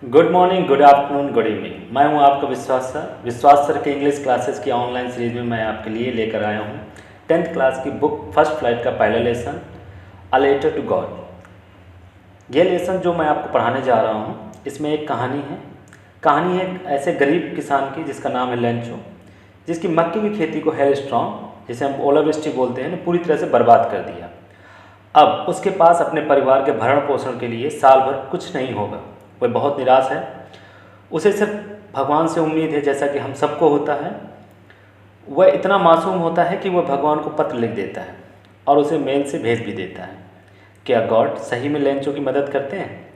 Good morning, good afternoon, good evening. मैं हूं आपका विश्वास सर के इंग्लिश क्लासेस की ऑनलाइन सीरीज में मैं आपके लिए लेकर आया हूं 10th क्लास की बुक फर्स्ट फ्लाइट का पहला lesson, a letter to God. ये लेसन जो मैं आपको पढ़ाने जा रहा हूं, इसमें एक कहानी है एक ऐसे गरीब किसान की जिसका नाम है लेंचो, जिसकी मक्की की खेती को हेल स्ट्रॉन्ग, जिसे हम ओलावृष्टि बोलते हैं, ने पूरी तरह से बर्बाद कर दिया। अब उसके पास अपने परिवार के भरण पोषण के लिए साल भर कुछ नहीं होगा। वह बहुत निराश है। उसे सिर्फ भगवान से उम्मीद है, जैसा कि हम सबको होता है। वह इतना मासूम होता है कि वह भगवान को पत्र लिख देता है और उसे मेल से भेज भी देता है। क्या गॉड सही में लेंचो की मदद करते हैं?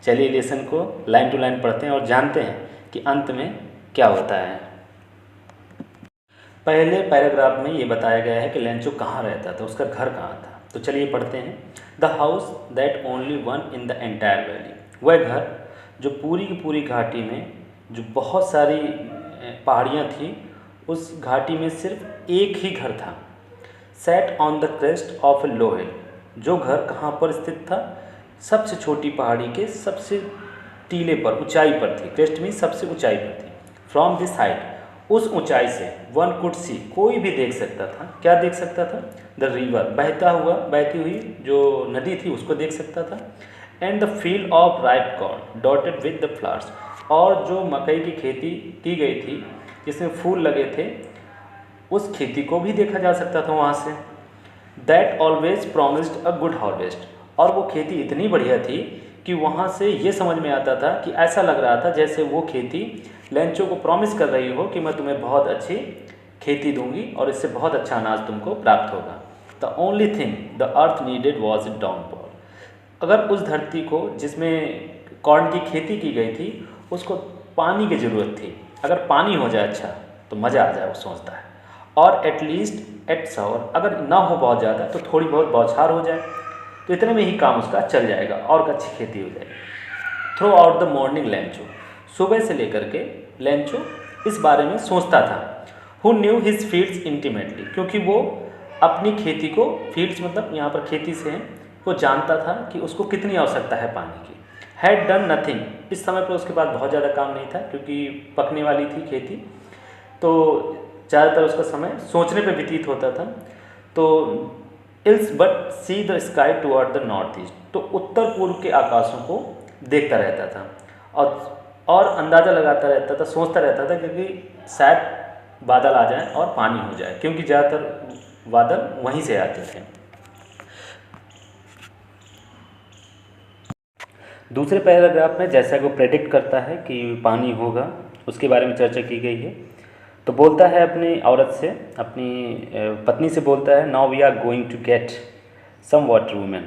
चलिए लेसन को लाइन टू लाइन पढ़ते हैं और जानते हैं कि अंत में क्या होता है। पहले पैराग्राफ में ये बताया गया है कि लेंचो कहाँ रहता था, उसका घर कहाँ था। तो चलिए पढ़ते हैं। The house that only one in the entire valley. वह घर जो पूरी की पूरी घाटी में, जो बहुत सारी पहाड़ियाँ थी, उस घाटी में सिर्फ एक ही घर था। Set on the crest of a low hill. जो घर कहाँ पर स्थित था? सबसे छोटी पहाड़ी के सबसे टीले पर, ऊंचाई पर थी। क्रेस्ट में सबसे ऊंचाई पर थी। फ्रॉम दिस हाइट, उस ऊंचाई से वन कुड सी, कोई भी देख सकता था। क्या देख सकता था? द रिवर, बहती हुई जो नदी थी उसको देख सकता था। And the field of ripe corn dotted with the flowers, और जो मकई की खेती की गई थी जिसमें फूल लगे थे, उस खेती को भी देखा जा सकता था वहाँ से। That always promised a good harvest, और वो खेती इतनी बढ़िया थी कि वहाँ से ये समझ में आता था कि ऐसा लग रहा था जैसे वो खेती लेंचो को प्रॉमिस कर रही हो कि मैं तुम्हें बहुत अच्छी खेती दूंगी और इससे बहुत अच्छा अनाज तुमको प्राप्त होगा। The only thing the earth needed was a downfall. अगर उस धरती को जिसमें कॉर्न की खेती की गई थी, उसको पानी की ज़रूरत थी। अगर पानी हो जाए अच्छा तो मज़ा आ जाए, वो सोचता है। और एटलीस्ट एट सावर, अगर ना हो बहुत ज़्यादा तो थोड़ी बहुत बौछार हो जाए, तो इतने में ही काम उसका चल जाएगा और अच्छी खेती हो जाएगी। Through out the morning Lencho, सुबह से लेकर के लेंचो इस बारे में सोचता था। Who knew his fields intimately, क्योंकि वो अपनी खेती को, फील्ड्स मतलब यहाँ पर खेती से हैं, वो जानता था कि उसको कितनी आवश्यकता है पानी की। हैड डन नथिंग, इस समय पर उसके पास बहुत ज़्यादा काम नहीं था क्योंकि पकने वाली थी खेती, तो ज़्यादातर उसका समय सोचने पर व्यतीत होता था। तो ills but see the sky toward the north east, तो उत्तर पूर्व के आकाशों को देखता रहता था और अंदाज़ा लगाता रहता था, सोचता रहता था क्योंकि शायद बादल आ जाए और पानी हो जाए, क्योंकि ज़्यादातर बादल वहीं से आते थे। दूसरे पैराग्राफ में जैसा कि वो प्रेडिक्ट करता है कि पानी होगा, उसके बारे में चर्चा की गई है। तो बोलता है अपनी औरत से, अपनी पत्नी से बोलता है, now we are going to get some water woman.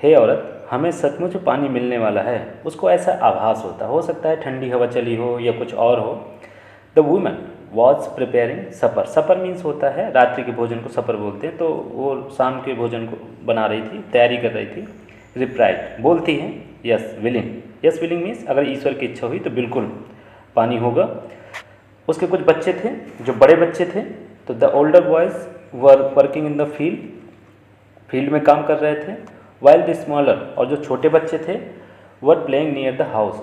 हे औरत, हमें सचमुच पानी मिलने वाला है। उसको ऐसा आभास होता, हो सकता है ठंडी हवा चली हो या कुछ और हो। The women was preparing supper. Supper means होता है रात्रि के भोजन को सपर बोलते हैं। तो वो शाम के भोजन को बना रही थी, तैयारी कर रही थी। रिप्राइट, बोलती हैं, yes willing. Yes willing means अगर ईश्वर की इच्छा हुई तो बिल्कुल पानी होगा। उसके कुछ बच्चे थे जो बड़े बच्चे थे, तो the older boys were working in the field में काम कर रहे थे। वाइल द स्मॉलर, और जो छोटे बच्चे थे, were playing near the house,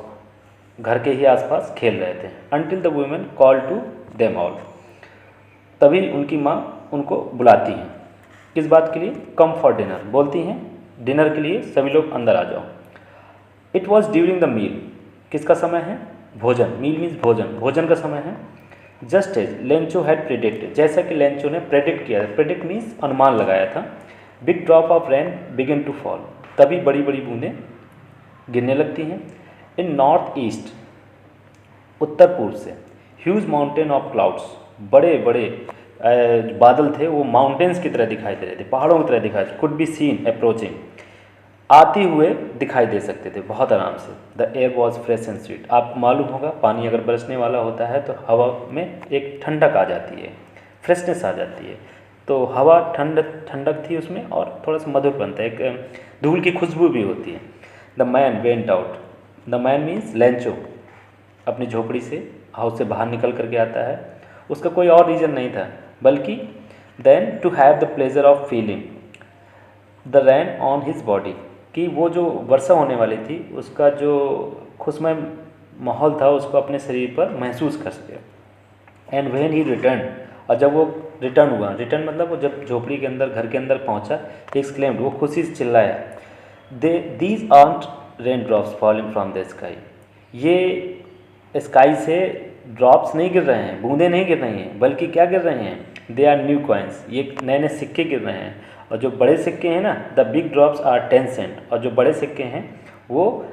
घर के ही आसपास खेल रहे थे। Until the women call to them all, तभी उनकी माँ उनको बुलाती हैं। किस बात के लिए? कम फॉर डिनर, बोलती हैं डिनर के लिए सभी लोग अंदर आ जाओ। It was during the meal, किसका समय है? भोजन। मील मीन्स भोजन, भोजन का समय है। Just as Lencho had predicted, जैसा कि लेंचो ने प्रेडिक्ट किया था। प्रेडिक्ट मीन्स अनुमान लगाया था। Big drop of rain begin to fall, तभी बड़ी बड़ी बूंदें गिरने लगती हैं। इन नॉर्थ ईस्ट, उत्तर पूर्व से। ह्यूज माउंटेन ऑफ क्लाउड्स, बड़े बड़े बादल थे, वो माउंटेन्स की तरह दिखाई दे रहे थे, पहाड़ों की तरह दिखाई दे, कुड बी सीन अप्रोचिंग, आते हुए दिखाई दे सकते थे बहुत आराम से। The air was fresh and sweet, आपको मालूम होगा पानी अगर बरसने वाला होता है तो हवा में एक ठंडक आ जाती है, फ्रेशनेस आ जाती है। तो हवा ठंडक थी उसमें और थोड़ा सा मधुर बनता है, एक धूल की खुशबू भी होती है। The man went out, the man means Lencho, अपनी झोपड़ी से, हाउस से बाहर निकल करके आता है। उसका कोई और रीज़न नहीं था, बल्कि than to have the pleasure of feeling the rain on his body, कि वो जो वर्षा होने वाली थी उसका जो खुशमय माहौल था उसको अपने शरीर पर महसूस कर सके। एंड व्हेन ही रिटर्न, और जब वो रिटर्न हुआ, रिटर्न मतलब वो जब झोपड़ी के अंदर, घर के अंदर पहुंचा, ही एक्सक्लेम्ड, वो खुशी से चिल्लाया, these art rain drops falling from the sky, ये स्काई से ड्रॉप्स नहीं गिर रहे हैं, बूंदें नहीं गिर रही हैं, बल्कि क्या गिर रहे हैं, दे आर न्यू कॉइन्स, ये नए नए सिक्के गिर रहे हैं। और जो बड़े सिक्के हैं ना, the big drops are 10 cent, और जो बड़े सिक्के हैं वो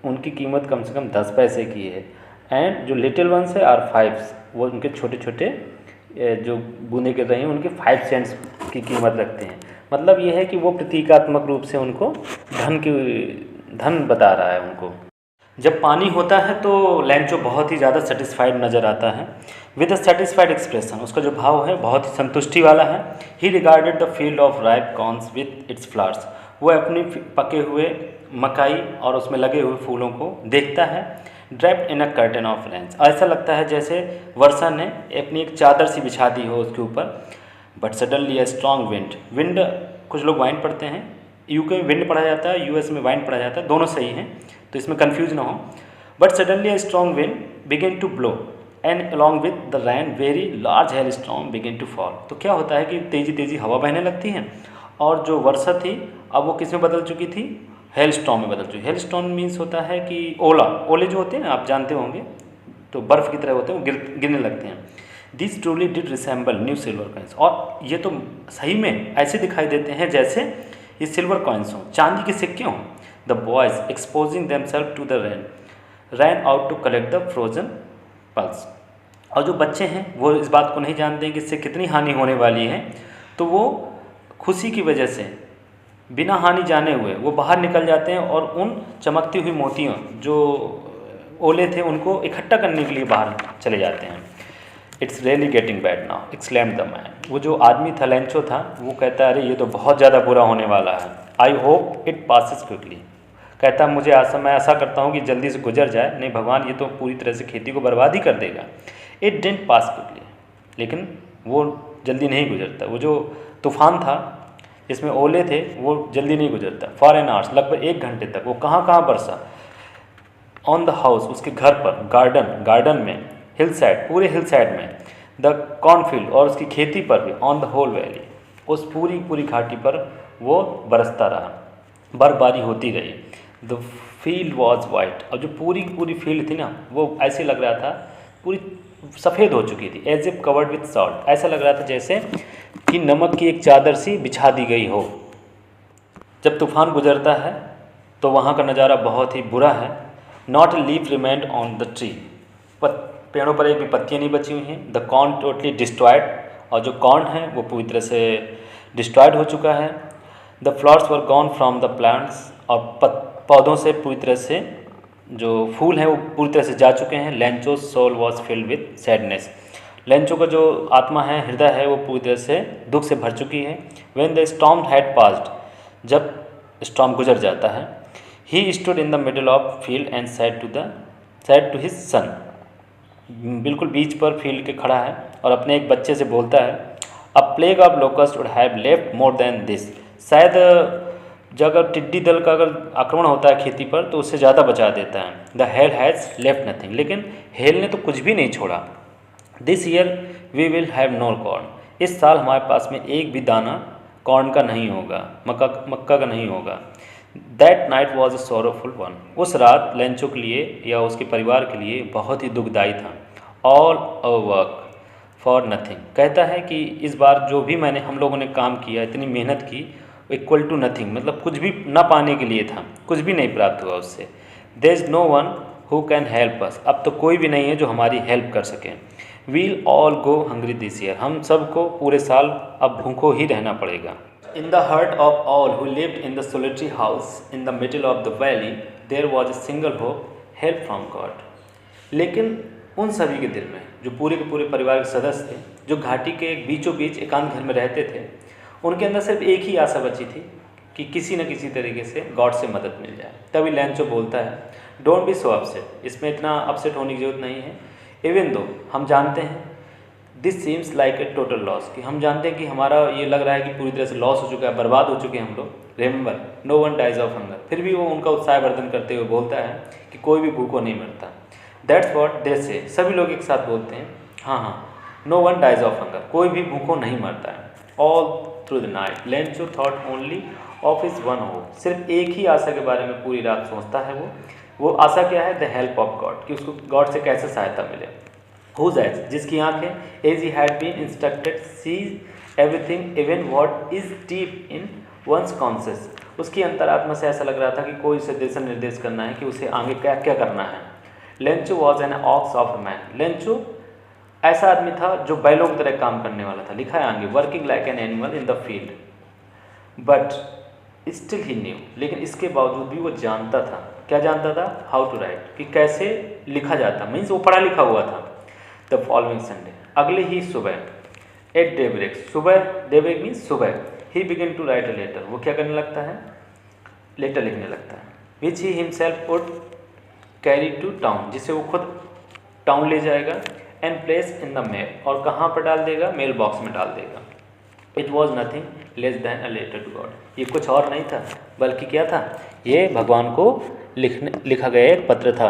उनकी कीमत कम से कम 10 पैसे की है। एंड जो लिटिल वंस है आर 5, वो उनके छोटे छोटे जो बूंदे गिर रही हैं उनके 5 सेंट्स की कीमत रखते हैं। मतलब ये है कि वो प्रतीकात्मक रूप से उनको धन बता रहा है उनको। जब पानी होता है तो लैंचो बहुत ही ज़्यादा सेटिस्फाइड नज़र आता है, विद अ सेटिस्फाइड एक्सप्रेशन, उसका जो भाव है बहुत ही संतुष्टि वाला है। ही regarded the field of ripe corns with its flowers, वो अपनी पके हुए मकाई और उसमें लगे हुए फूलों को देखता है। Draped in a curtain of Reigns, ऐसा लगता है जैसे वर्षा ने अपनी एक चादर सी बिछा दी हो उसके ऊपर। But suddenly a strong wind, wind कुछ लोग वाइन पढ़ते हैं, यूके में विंड पढ़ा जाता है, यूएस में वाइन पढ़ा जाता है, दोनों सही हैं तो इसमें कन्फ्यूज ना हो। But suddenly a strong wind begin to blow and along with the rain very large hail storm begin to fall. तो क्या होता है कि तेज़ी तेज़ी हवा बहने लगती है और जो वर्षा थी अब वो किस में बदल चुकी थी, हेल स्टॉर्म में बदल चुकी। हेल स्टॉर्म मीन्स होता है कि ओला, ओले जो होते हैं ना आप जानते होंगे, तो बर्फ़ की तरह होते हैं, वो गिरने लगते हैं। This truly did resemble new silver coins, और ये तो सही में ऐसे दिखाई देते हैं जैसे ये सिल्वर कॉइन्स हों, चांदी के सिक्के हों। The boys exposing themselves to the rain ran out to collect the frozen pearls, और जो बच्चे हैं वो इस बात को नहीं जानते हैं कि इससे कितनी हानि होने वाली है, तो वो खुशी की वजह से बिना हानि जाने हुए वो बाहर निकल जाते हैं और उन चमकती हुई मोतियों जो ओले थे उनको इकट्ठा करने के लिए बाहर चले जाते हैं। It's really getting bad now exclaimed the man, वो जो आदमी था लैंचो था वो कहता है अरे ये तो बहुत ज़्यादा बुरा होने वाला है। I hope it passes quickly, कहता मुझे मैं ऐसा करता हूँ कि जल्दी से गुजर जाए, नहीं भगवान ये तो पूरी तरह से खेती को बर्बाद ही कर देगा। इट डिडंट पास क्विकली, लेकिन वो जल्दी नहीं गुजरता। वो जो तूफान था जिसमें ओले थे वो जल्दी नहीं गुजरता। फॉर एन आवर्स, लगभग 1 घंटे तक वो कहाँ कहाँ बरसा। ऑन द हाउस, उसके घर पर, गार्डन में, हिल साइड, पूरे हिल साइड में, द कॉर्नफील्ड और उसकी खेती पर भी, ऑन द होल वैली, उस पूरी घाटी पर वो बरसता रहा, बर्फबारी होती रही। द फील्ड वॉज वाइट, और जो पूरी फील्ड थी ना वो ऐसे लग रहा था पूरी सफ़ेद हो चुकी थी। As if covered with salt, ऐसा लग रहा था जैसे कि नमक की एक चादर सी बिछा दी गई हो। जब तूफान गुजरता है तो वहाँ का नज़ारा बहुत ही बुरा है। Not a leaf remained on the tree, पेड़ों पर एक भी पत्तियाँ नहीं बची हुई हैं। द कॉर्न टोटली डिस्ट्रॉयड, और जो कॉर्न है वो पूरी तरह से डिस्ट्रॉयड हो चुका है। The flowers were gone from the plants, और पौधों से पूरी तरह से जो फूल हैं वो पूरी तरह से जा चुके हैं। Lencho soul was filled with sadness, Lencho का जो आत्मा है, हृदय है, वो पूरी तरह से दुख से भर चुकी है। When the storm had passed, जब स्टॉर्म गुजर जाता है, he stood in the middle of field and said to his son, बिल्कुल बीच पर फील्ड के खड़ा है और अपने एक बच्चे से बोलता है, अ plague of locust would have left more than this, शायद जो अगर टिड्डी दल का अगर आक्रमण होता है खेती पर तो उससे ज़्यादा बचा देता है। The hail has left nothing, लेकिन हेल ने तो कुछ भी नहीं छोड़ा। This year we will have no corn, इस साल हमारे पास में एक भी दाना कॉर्न का नहीं होगा, मक्का का नहीं होगा। That night was a sorrowful one, उस रात लैंचो के लिए या उसके परिवार के लिए बहुत ही दुखदायी था। All a work for nothing, कहता है कि इस बार जो भी हम लोगों ने काम किया, इतनी मेहनत की, इक्वल टू नथिंग, मतलब कुछ भी ना पाने के लिए था, कुछ भी नहीं प्राप्त हुआ उससे। There is no one who can help us, अब तो कोई भी नहीं है जो हमारी हेल्प कर सके। We'll all go hungry this year, हम सबको पूरे साल अब भूखों ही रहना पड़ेगा। In the heart of all who lived in the solitary house in the middle of the valley there was a single hope, help from God. लेकिन उन सभी के दिल में, जो पूरे के पूरे परिवार के सदस्य थे, जो घाटी के बीचों बीच एकांत घर में रहते थे, उनके अंदर सिर्फ एक ही आशा बची थी कि किसी न किसी तरीके से गॉड से मदद मिल जाए। तभी लैंचो बोलता है, डोंट बी सो अपसेट, इसमें इतना अपसेट होने की जरूरत नहीं है। इवन दो, हम जानते हैं this seems like a total loss, कि हम जानते हैं कि हमारा ये लग रहा है कि पूरी तरह से लॉस हो चुका है, बर्बाद हो चुके हैं हम लोग। Remember no one dies of hunger, फिर भी वो उनका उत्साहवर्धन करते हुए बोलता है कि कोई भी भूखों नहीं मरता। दैट्स वॉट दे से, सभी लोग एक साथ बोलते हैं हाँ हाँ, no one dies of hunger, कोई भी भूखों नहीं मरता है। All through the night Lencho thought only of his one hope, सिर्फ एक ही आशा के बारे में पूरी रात सोचता है वो आशा क्या है, द हेल्प ऑफ गॉड, कि उसको गॉड से कैसे सहायता मिले। हुज आइज, जिसकी आंखें, as he had been instructed sees everything even what is deep in one's conscience, उसकी अंतरात्मा से ऐसा लग रहा था कि कोई उसे दिशा निर्देश करना है कि उसे आगे क्या क्या करना है। Lencho was an ox of a man, Lencho ऐसा आदमी था जो बैलों की तरह काम करने वाला था। लिखा है आगे, working like an animal in the field, but still he new, लेकिन इसके बावजूद भी वो जानता था, क्या जानता था, हाउ टू राइट, कि कैसे लिखा जाता, मीन्स वो पढ़ा लिखा हुआ था। द फॉलोइंग संडे, अगले ही सुबह, एट डेब्रेक, सुबह, डेब्रेक मीन्स सुबह, he begin to write a letter, वो क्या करने लगता है, लेटर लिखने लगता है, which he himself would carry to town, जिसे वो खुद टाउन ले जाएगा, and place in the mail, और कहाँ पर डाल देगा, मेल बॉक्स में डाल देगा। It was nothing less than a letter to God, ये कुछ और नहीं था बल्कि क्या था, ये भगवान को लिखा गया एक पत्र था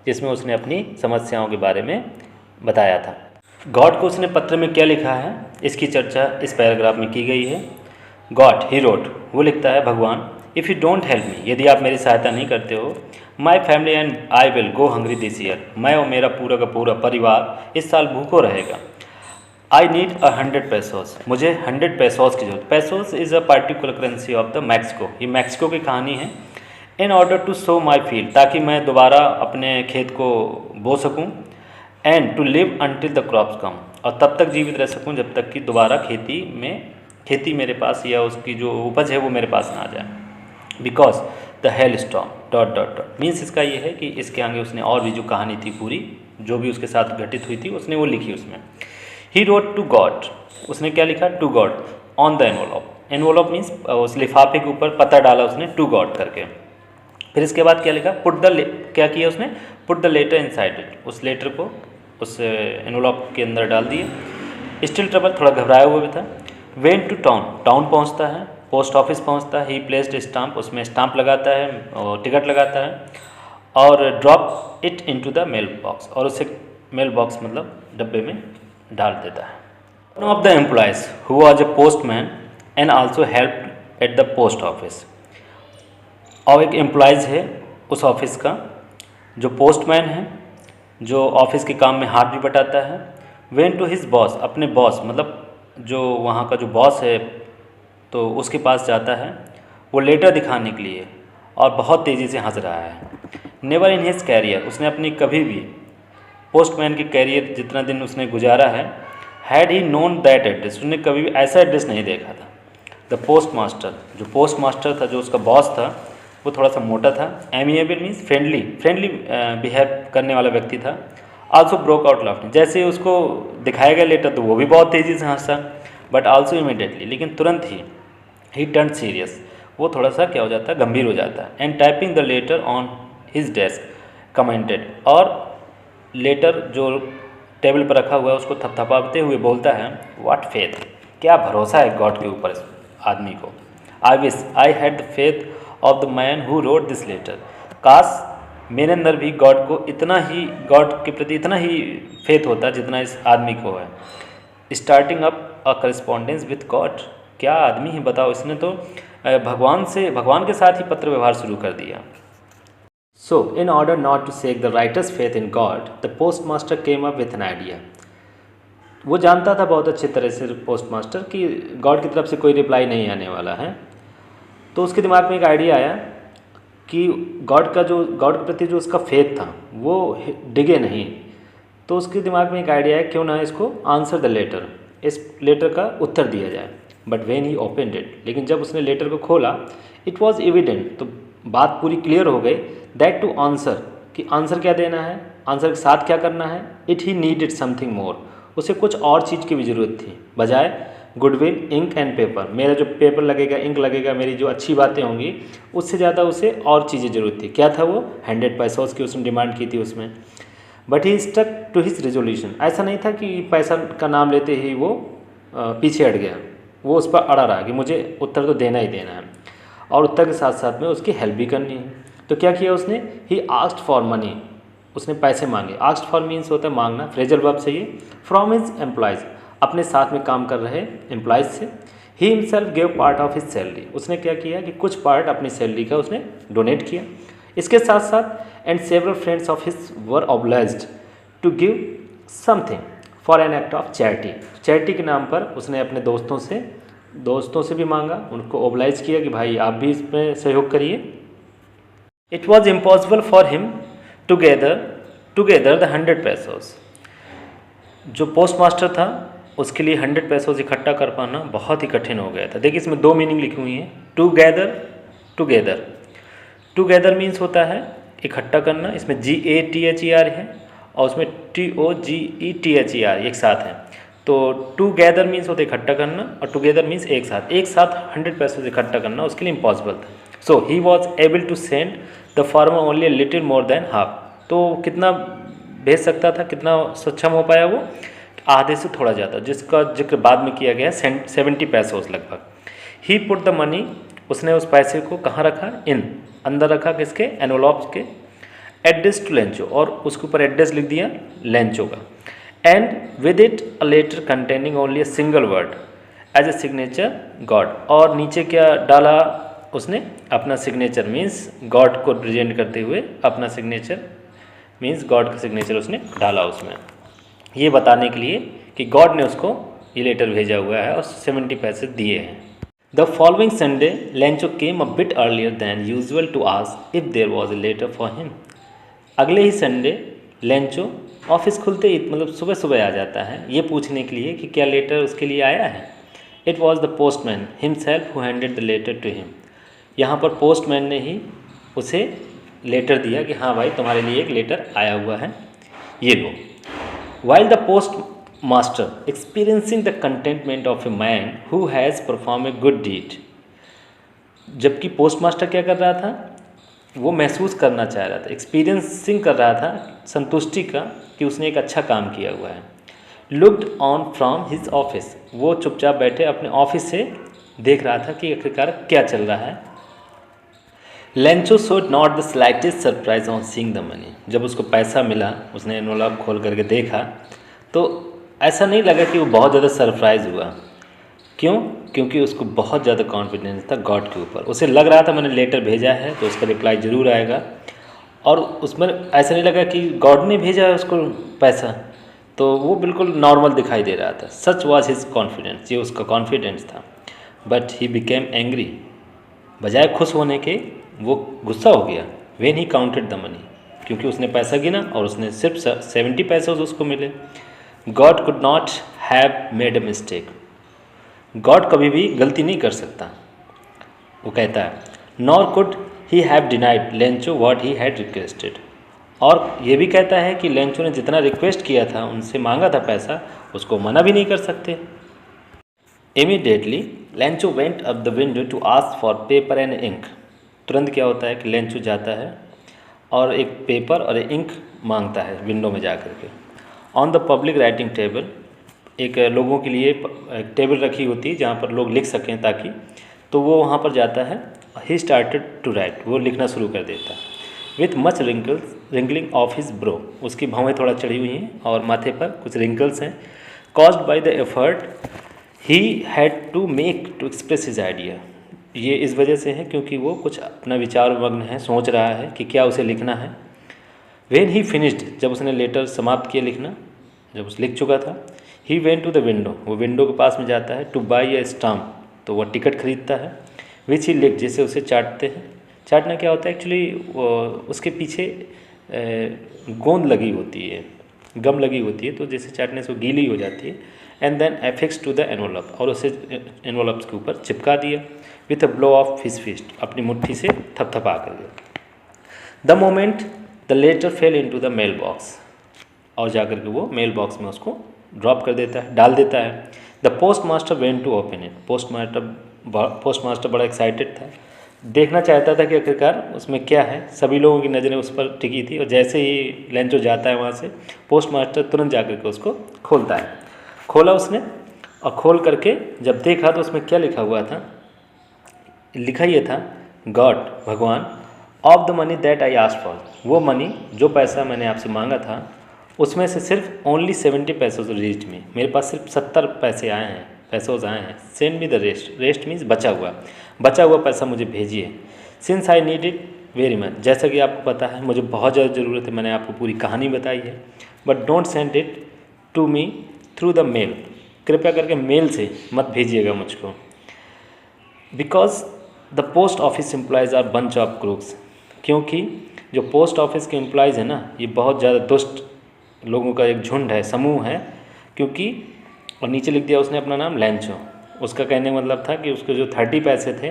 जिसमें उसने अपनी समस्याओं के बारे में बताया था। गॉड को उसने पत्र में क्या लिखा है, इसकी चर्चा इस पैराग्राफ में की गई है। गॉड ही रोट, वो लिखता है भगवान, if you don't help me, यदि आप मेरी सहायता नहीं करते हो, my family and I will go hungry this year, मैं और मेरा पूरा का पूरा परिवार इस साल भूखों रहेगा। आई नीड 100 पैसोस, मुझे 100 पैसोस की जरूरत, pesos is a particular currency of the Mexico, ये मैक्सिको की कहानी है। In order to sow my field, ताकि मैं दोबारा अपने खेत को बो सकूँ, and to live until the crops come, और तब तक जीवित रह सकूँ जब तक कि दोबारा खेती मेरे पास या उसकी जो उपज है वो मेरे पास ना आ जाए। Because the hell storm dot dot dot, means इसका ये है कि इसके आगे उसने और भी जो कहानी थी पूरी, जो भी उसके साथ घटित हुई थी, उसने वो लिखी उसमें। ही रोट टू गॉड, उसने क्या लिखा, to God on the envelope, envelope means उस लिफाफे के ऊपर पता डाला उसने टू गॉड करके। फिर इसके बाद क्या लिखा, क्या किया उसने, put the letter inside it, उस लेटर को उस एनवलप के अंदर डाल दिए। स्टिल ट्रबल, थोड़ा घबराया हुआ भी था। वेन टू टाउन, टाउन पहुंचता है, पोस्ट ऑफिस पहुंचता है, ही प्लेस्ड स्टाम्प, उसमें स्टाम्प लगाता है और टिकट लगाता है, और drop it into the mail box, और उसे मेल बॉक्स मतलब डब्बे में डाल देता है। One of the employees who was a postman and also helped at the post office, और एक एम्प्लॉयज़ है उस ऑफिस का जो पोस्टमैन है, जो ऑफिस के काम में हाथ भी बटाता है। वेन टू हिज बॉस, अपने बॉस मतलब जो वहाँ का जो बॉस है तो उसके पास जाता है, वो लेटर दिखाने के लिए, और बहुत तेज़ी से हंस रहा है। नेवर इन हिज कैरियर, उसने अपनी कभी भी पोस्टमैन के कैरियर जितना दिन उसने गुजारा है, had he known that address, उसने कभी भी ऐसा एड्रेस नहीं देखा था। द पोस्ट मास्टर, जो पोस्ट मास्टर था, जो उसका बॉस था, वो थोड़ा सा मोटा था। एमिएबल मीन्स फ्रेंडली बिहेव करने वाला व्यक्ति था। आल्सो ब्रोक आउट लाफ्टिंग, जैसे उसको दिखाया गया लेटर तो वो भी बहुत तेज़ी से हंसा, बट आल्सो इमीडिएटली, लेकिन तुरंत ही टर्न सीरियस, वो थोड़ा सा क्या हो जाता है, गंभीर हो जाता है। And typing the later on his desk commented, और लेटर जो टेबल पर रखा हुआ है उसको थपथपाते हुए बोलता है, व्हाट फेथ, क्या भरोसा है गॉड के ऊपर इस आदमी को। I wish I had the faith of the man who wrote this letter, काश मेरे अंदर भी गॉड के प्रति इतना ही फेथ होता जितना इस आदमी को है। Starting up a correspondence with God, क्या आदमी है बताओ, इसने तो भगवान के साथ ही पत्र व्यवहार शुरू कर दिया। So in order not to shake the writer's faith in God, the post master came up with an idea, वो जानता था बहुत अच्छी तरह से पोस्ट मास्टर कि गॉड की तरफ से कोई रिप्लाई नहीं आने वाला है, तो उसके दिमाग में एक आइडिया आया कि गॉड के प्रति जो उसका फेथ था वो डिगे नहीं, तो उसके दिमाग में एक आइडिया है, क्यों ना इसको आंसर द लेटर, इस लेटर का उत्तर दिया जाए। But when he opened it, लेकिन जब उसने लेटर को खोला, इट वॉज एविडेंट, तो बात पूरी क्लियर हो गई, दैट टू आंसर, कि आंसर क्या देना है, आंसर के साथ क्या करना है, it he needed something more, उसे कुछ और चीज़ की भी ज़रूरत थी, बजाय गुडविल इंक एंड पेपर, मेरा जो पेपर लगेगा, इंक लगेगा, मेरी जो अच्छी बातें होंगी, उससे ज़्यादा उसे और चीज़ें ज़रूरत थी। क्या था वो, 100 पैसों की उसने डिमांड की थी उसमें। But he stuck to his resolution. ऐसा नहीं था कि पैसा का नाम लेते ही वो पीछे हट गया, वो उस पर अड़ा रहा कि मुझे उत्तर तो देना ही देना है और उत्तर के साथ साथ में उसकी हेल्प भी करनी है। तो क्या किया उसने, ही आस्क्ड फॉर मनी, उसने पैसे मांगे। आस्क्ड फॉर मीन्स होता है मांगना, फ्रेजल वर्ब से ये, फ्रॉम हिज एम्प्लॉयज़, अपने साथ में काम कर रहे एम्प्लॉयज़ से। He himself gave part of his salary, उसने क्या किया कि कुछ पार्ट अपनी सैलरी का उसने डोनेट किया। इसके साथ साथ and several friends of his were obliged to give something for an act of charity. Charity के नाम पर उसने अपने दोस्तों से भी मांगा, उनको ओबलाइज किया कि भाई आप भी इसमें सहयोग करिए। It was impossible for him to gather the 100 pesos. जो पोस्ट मास्टर था उसके लिए 100 पैसोस इकट्ठा कर पाना बहुत ही कठिन हो गया था। देखिए इसमें दो मीनिंग लिखी हुई हैं, टुगेदर मीन्स होता है इकट्ठा करना, इसमें GATHER है और उसमें TOGETHER एक साथ है। तो टुगेदर मीन्स होता है इकट्ठा करना और टुगेदर मीन्स एक साथ 100 पैसे इकट्ठा करना उसके लिए इम्पॉसिबल था। So he was able to send the farmer only little more than half. तो कितना भेज सकता था, कितना सक्षम हो पाया वो, आधे से थोड़ा ज़्यादा, जिसका जिक्र बाद में किया गया है 70 पैसोस लगभग। ही पुट द मनी, उसने उस पैसे को कहाँ रखा, अंदर रखा, किसके, एनवलॉप्स के। एड्रेस टू लेंचो, और उसके ऊपर एड्रेस लिख दिया लेंचो का। And with it a letter containing only a single word as a signature God, और नीचे क्या डाला उसने, अपना सिग्नेचर मीन्स गॉड को रिप्रेजेंट करते हुए अपना सिग्नेचर मीन्स गॉड का सिग्नेचर उसने डाला उसमें, ये बताने के लिए कि गॉड ने उसको ये लेटर भेजा हुआ है और 70 पैसे दिए हैं। The following Sunday Lencho came a bit earlier than usual to ask if there was a letter for him. अगले ही संडे लेंचो ऑफिस खुलते ही, मतलब सुबह सुबह आ जाता है ये पूछने के लिए कि क्या लेटर उसके लिए आया है। It was the postman himself who handed the letter to him. यहाँ पर पोस्टमैन ने ही उसे लेटर दिया कि हाँ भाई तुम्हारे लिए एक लेटर आया हुआ है, ये लो। While the post master experiencing the contentment of a man who has perform a good deed. जबकि पोस्ट मास्टर क्या कर रहा था, वो महसूस करना चाह रहा था, एक्सपीरियंसिंग कर रहा था संतुष्टि का कि उसने एक अच्छा काम किया हुआ है। Looked on from his office, वो चुपचाप बैठे अपने ऑफिस से देख रहा था कि आखिरकार क्या चल रहा है। Lencho showed not the slightest surprise on seeing the money. जब उसको पैसा मिला, उसने एनवलप खोल करके देखा तो ऐसा नहीं लगा कि वो बहुत ज़्यादा सरप्राइज हुआ। क्यों? क्योंकि उसको बहुत ज़्यादा कॉन्फिडेंस था गॉड के ऊपर। उसे लग रहा था मैंने लेटर भेजा है तो उसका रिप्लाई ज़रूर आएगा, और उसमें ऐसा नहीं लगा कि गॉड ने भेजा है उसको पैसा, तो वो बिल्कुल नॉर्मल दिखाई दे रहा था। सच वॉज हिज कॉन्फिडेंस, ये उसका कॉन्फिडेंस था। बट ही बिकेम एंग्री, बजाय खुश होने के वो गुस्सा हो गया। When he counted the money, क्योंकि उसने पैसा गिना और उसने सिर्फ 70 पैसे उसको मिले। God could not have made a mistake, God कभी भी गलती नहीं कर सकता, वो कहता है। Nor could he have denied Lencho what he had requested, और ये भी कहता है कि लेंचो ने जितना रिक्वेस्ट किया था, उनसे मांगा था पैसा, उसको मना भी नहीं कर सकते। Immediately Lencho went up the window to ask for paper and ink. तुरंत क्या होता है कि लेंचो जाता है और एक पेपर और एक इंक मांगता है विंडो में जा कर के। On the public writing table, एक लोगों के लिए एक टेबल रखी होती है जहाँ पर लोग लिख सकें ताकि, तो वो वहाँ पर जाता है। ही स्टार्टेड टू राइट, वो लिखना शुरू कर देता है। With much wrinkling of his bro, उसकी भौहें थोड़ा चढ़ी हुई हैं और माथे पर कुछ रिंकल्स हैं। Caused by the effort he had to make to express his idea, ये इस वजह से है क्योंकि वो कुछ अपना विचार मग्न है, सोच रहा है कि क्या उसे लिखना है। वेन ही फिनिश्ड, जब उसने लेटर समाप्त किया लिखना, जब उसे लिख चुका था, he went to the window, वो विंडो के पास में जाता है। टू बाई ए स्टाम्प, तो वह टिकट खरीदता है। विच ही लिख, जिसे उसे चाटते हैं। चाटना क्या होता है एक्चुअली, उसके पीछे गोंद लगी होती है, गम लगी होती है, तो जैसे चाटने से वो गीली हो जाती है। And then affix to the envelope, और उसे एनवलप के ऊपर चिपका दिया। With a blow of his fist, अपनी मुट्ठी से थपथपा कर दिया। The moment the letter fell into the mail box, और जाकर के वो मेल बॉक्स में उसको ड्रॉप कर देता है, डाल देता है। The post master went to open it, postmaster बड़ा एक्साइटेड था। देखना चाहता था कि आखिरकार उसमें क्या है। सभी लोगों की नज़रें उस पर टिकी थी और जैसे ही लेंचो जाता है वहाँ से, पोस्ट मास्टर तुरंत जा कर के उसको खोलता है। खोला उसने और खोल करके जब देखा तो उसमें क्या लिखा हुआ था, लिखा ये था, गॉड, भगवान, of the money that I asked for, वो मनी जो पैसा मैंने आपसे मांगा था उसमें से सिर्फ ओनली 70 पैसे रीच में, मेरे पास सिर्फ 70 पैसे आए हैं, पैसों आए हैं। Send me the rest, rest means बचा हुआ पैसा मुझे भेजिए। Since I need it very much, जैसा कि आपको पता है मुझे बहुत ज़्यादा ज़रूरत है, मैंने आपको पूरी कहानी बताई है। But don't send it to me through the mail, कृपया करके मेल से मत भेजिएगा मुझको। Because the post office employees are bunch of crooks, क्योंकि जो पोस्ट ऑफिस के एम्प्लॉयज़ हैं ना, ये बहुत ज़्यादा दुष्ट लोगों का एक झुंड है, समूह है। क्योंकि और नीचे लिख दिया उसने अपना नाम, लेंचो। उसका कहने का मतलब था कि उसके जो 30 पैसे थे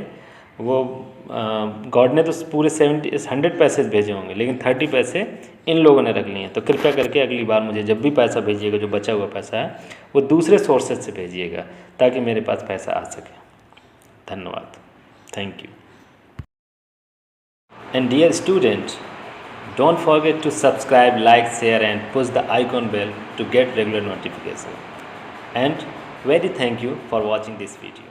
वो गॉड ने तो पूरे 100 पैसे भेजे होंगे, लेकिन 30 पैसे इन लोगों ने रख लिए हैं। तो कृपया करके अगली बार मुझे जब भी पैसा भेजिएगा, जो बचा हुआ पैसा है वो दूसरे सोर्सेज से भेजिएगा ताकि मेरे पास पैसा आ सके। धन्यवाद, thank you. And dear student, don't forget to subscribe, like, share and push the icon bell to get regular notification. And very thank you for watching this video.